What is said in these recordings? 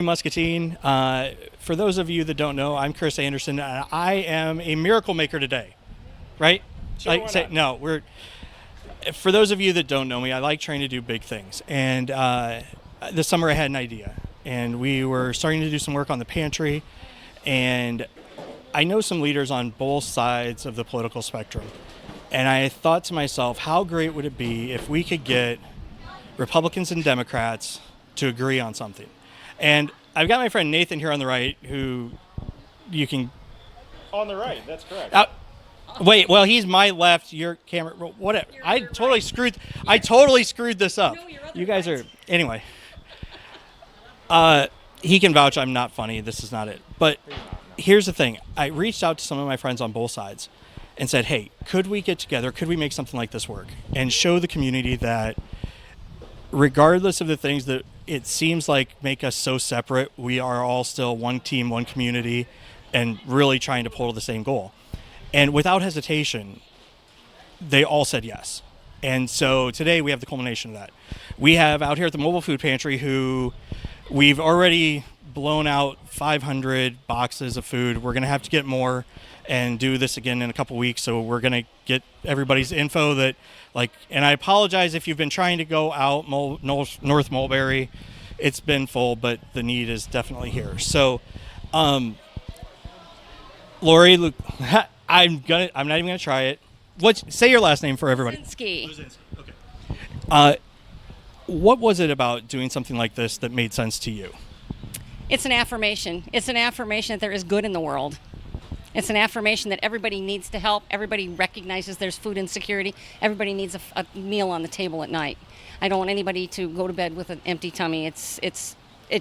Muscatine. For those of you that don't know, I'm Chris Anderson, and I am a miracle maker today, right? Sure, why not? No, for those of you that don't know me, I like trying to do big things. And this summer I had an idea, and we were starting to do some work on the pantry, and I know some leaders on both sides of the political spectrum. And I thought to myself, how great would it be if we could get Republicans and Democrats to agree on something? And I've got my friend Nathan here on the right, who you can... On the right, that's correct. Wait, well, he's my left, your camera, whatever. I totally screwed this up. No, your other You guys right. are... Anyway. He can vouch I'm not funny. This is not it. But here's the thing. I reached out to some of my friends on both sides and said, hey, could we get together? Could we make something like this work? And show the community that regardless of the things that it seems like make us so separate, we are all still one team, one community, and really trying to pull to the same goal. And without hesitation, they all said yes. And so today we have the culmination of that. We have out here at the Mobile Food Pantry who we've already blown out 500 boxes of food. We're going to have to get more and do this again in a couple weeks. So we're going to get everybody's info that, and I apologize if you've been trying to go out North Mulberry. It's been full, but the need is definitely here. So, Lori, look, I'm not even gonna try it. Say your last name for everybody. Luzinski. Okay. What was it about doing something like this that made sense to you? It's an affirmation. It's an affirmation that there is good in the world. It's an affirmation that everybody needs to help. Everybody recognizes there's food insecurity. Everybody needs a meal on the table at night. I don't want anybody to go to bed with an empty tummy. It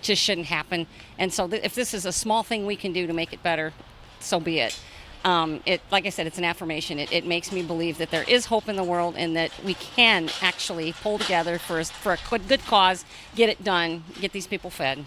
just shouldn't happen. And so if this is a small thing we can do to make it better, so be it. Like I said, it's an affirmation. It makes me believe that there is hope in the world and that we can actually pull together for a good cause, get it done, get these people fed.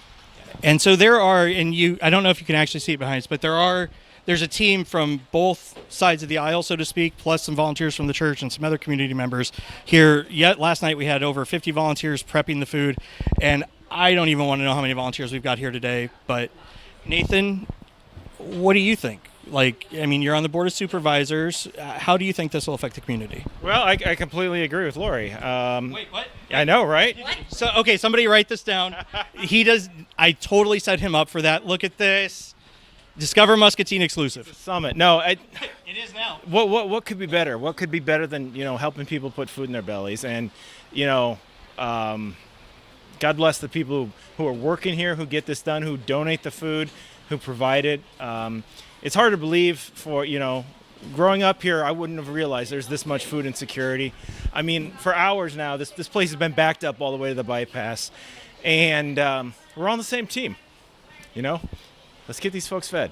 And so there are, I don't know if you can actually see it behind us, but there's a team from both sides of the aisle, so to speak, plus some volunteers from the church and some other community members here. Yet last night we had over 50 volunteers prepping the food, and I don't even want to know how many volunteers we've got here today. But Nathan, what do you think? You're on the board of supervisors. How do you think this will affect the community? Well, I completely agree with Lori. Wait, what? I know, right? What? So, okay, somebody write this down. I totally set him up for that. Look at this. Discover Muscatine exclusive. Summit. No, It is now. what could be better? What could be better than, helping people put food in their bellies? And, God bless the people who are working here, who get this done, who donate the food, who provide it. It's hard to believe growing up here, I wouldn't have realized there's this much food insecurity. I mean, for hours now, this place has been backed up all the way to the bypass. And we're on the same team, Let's get these folks fed.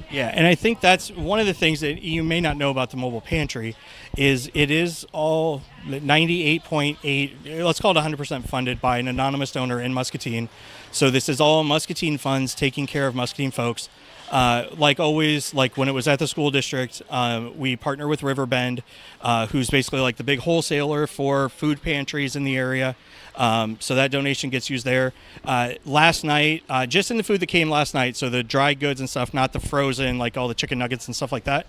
Yeah, and I think that's one of the things that you may not know about the mobile pantry is it is all 98.8, let's call it 100% funded by an anonymous donor in Muscatine. So this is all Muscatine funds taking care of Muscatine folks. Like always, like when it was at the school district, we partner with Riverbend, who's basically like the big wholesaler for food pantries in the area. So that donation gets used there. Last night, just in the food that came last night, so the dry goods and stuff, not the frozen, like all the chicken nuggets and stuff like that,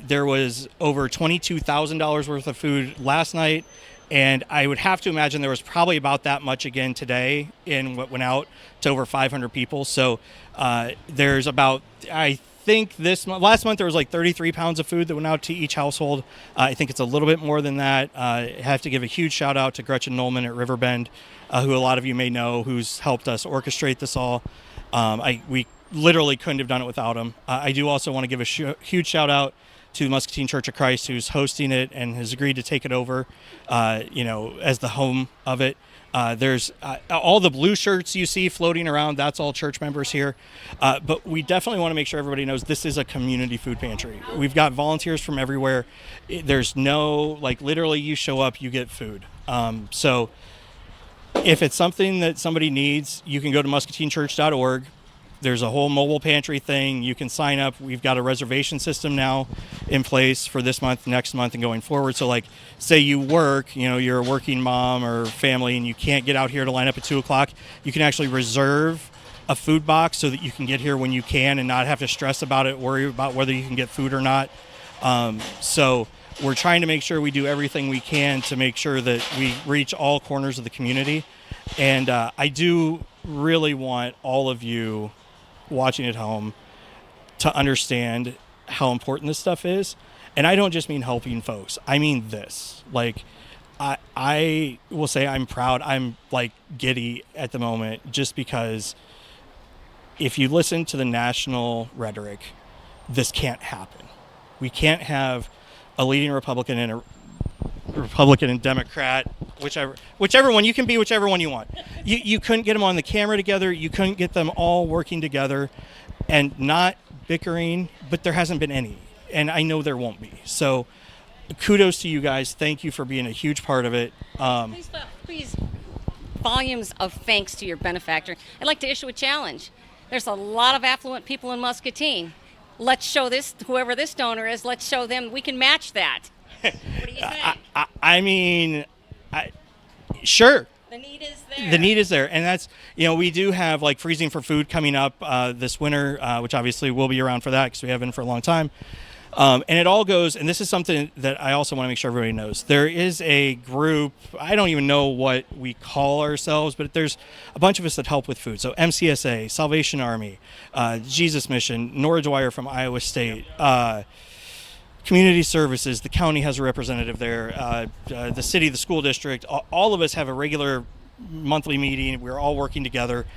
there was over $22,000 worth of food last night. And I would have to imagine there was probably about that much again today in what went out to over 500 people. So there's about, I think last month there was like 33 pounds of food that went out to each household. I think it's a little bit more than that. I have to give a huge shout out to Gretchen Nolman at Riverbend, who a lot of you may know, who's helped us orchestrate this all. We literally couldn't have done it without him. I do also want to give a huge shout out to the Muscatine Church of Christ, who's hosting it and has agreed to take it over, as the home of it. There's all the blue shirts you see floating around. That's all church members here. But we definitely want to make sure everybody knows this is a community food pantry. We've got volunteers from everywhere. There's no, literally you show up, you get food. So if it's something that somebody needs, you can go to muscatinechurch.org. There's a whole mobile pantry thing. You can sign up. We've got a reservation system now in place for this month, next month, and going forward. So say you work, you're a working mom or family and you can't get out here to line up at 2 o'clock, you can actually reserve a food box so that you can get here when you can and not have to stress about it, worry about whether you can get food or not. So we're trying to make sure we do everything we can to make sure that we reach all corners of the community. And I do really want all of you watching at home to understand how important this stuff is. And I don't just mean helping folks. I mean this. Like, I will say I'm proud. I'm like giddy at the moment just because if you listen to the national rhetoric, this can't happen. We can't have a leading Republican and Democrat, whichever one. You can be whichever one you want. You couldn't get them on the camera together. You couldn't get them all working together and not bickering, but there hasn't been any. And I know there won't be. So kudos to you guys. Thank you for being a huge part of it. Please, volumes of thanks to your benefactor. I'd like to issue a challenge. There's a lot of affluent people in Muscatine. Let's show this, whoever this donor is, let's show them we can match that. What do you think? Sure. The need is there. The need is there. And that's, we do have like freezing for food coming up this winter, which obviously we'll be around for that because we have been for a long time. And it all goes, and this is something that I also want to make sure everybody knows. There is a group, I don't even know what we call ourselves, but there's a bunch of us that help with food. So MCSA, Salvation Army, Jesus Mission, Nora Dwyer from Iowa State, Community Services, the county has a representative there, the city, the school district, all of us have a regular monthly meeting. We're all working together,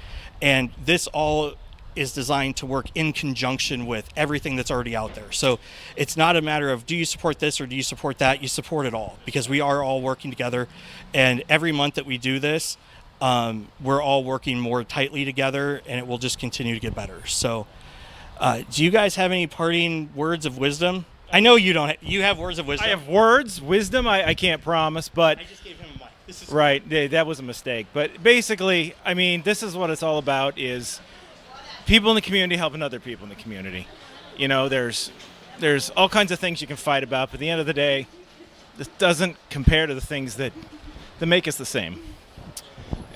and this all is designed to work in conjunction with everything that's already out there. So it's not a matter of do you support this or do you support that? You support it all because we are all working together. And every month that we do this, we're all working more tightly together, and it will just continue to get better. So do you guys have any parting words of wisdom? I know you don't. You have words of wisdom. I have words, wisdom. I can't promise, but I just gave him a mic. This is right. That was a mistake. But basically, I mean, this is what it's all about: is people in the community helping other people in the community. There's all kinds of things you can fight about, but at the end of the day, this doesn't compare to the things that make us the same.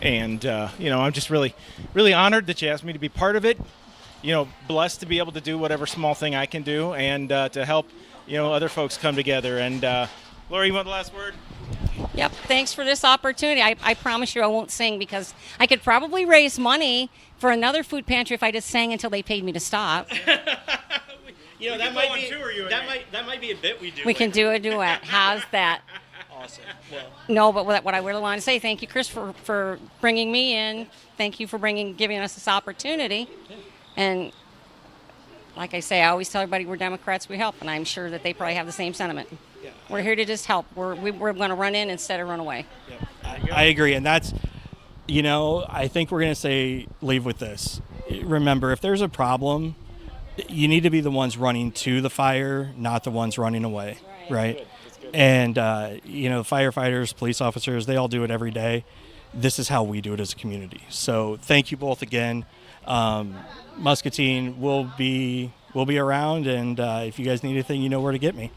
And I'm just really, really honored that you asked me to be part of it. Blessed to be able to do whatever small thing I can do, and to help other folks come together. And Laura, you want the last word? Yep. Thanks for this opportunity. I promise you I won't sing because I could probably raise money for another food pantry if I just sang until they paid me to stop. That might be a bit we do. We can do a duet. How's that? Awesome. Well, No, but what I really want to say, thank you, Chris, for bringing me in. Thank you for giving us this opportunity. And like I say, I always tell everybody we're Democrats, we help, and I'm sure that they probably have the same sentiment. yeah, We're here to just help. We're going to run in instead of run away. I agree, and that's, I think we're going to leave with this. Remember, if there's a problem, you need to be the ones running to the fire, not the ones running away, right? That's good. And, firefighters, police officers, they all do it every day. This is how we do it as a community. So thank you both again. Muscatine will be around, and if you guys need anything, you know where to get me.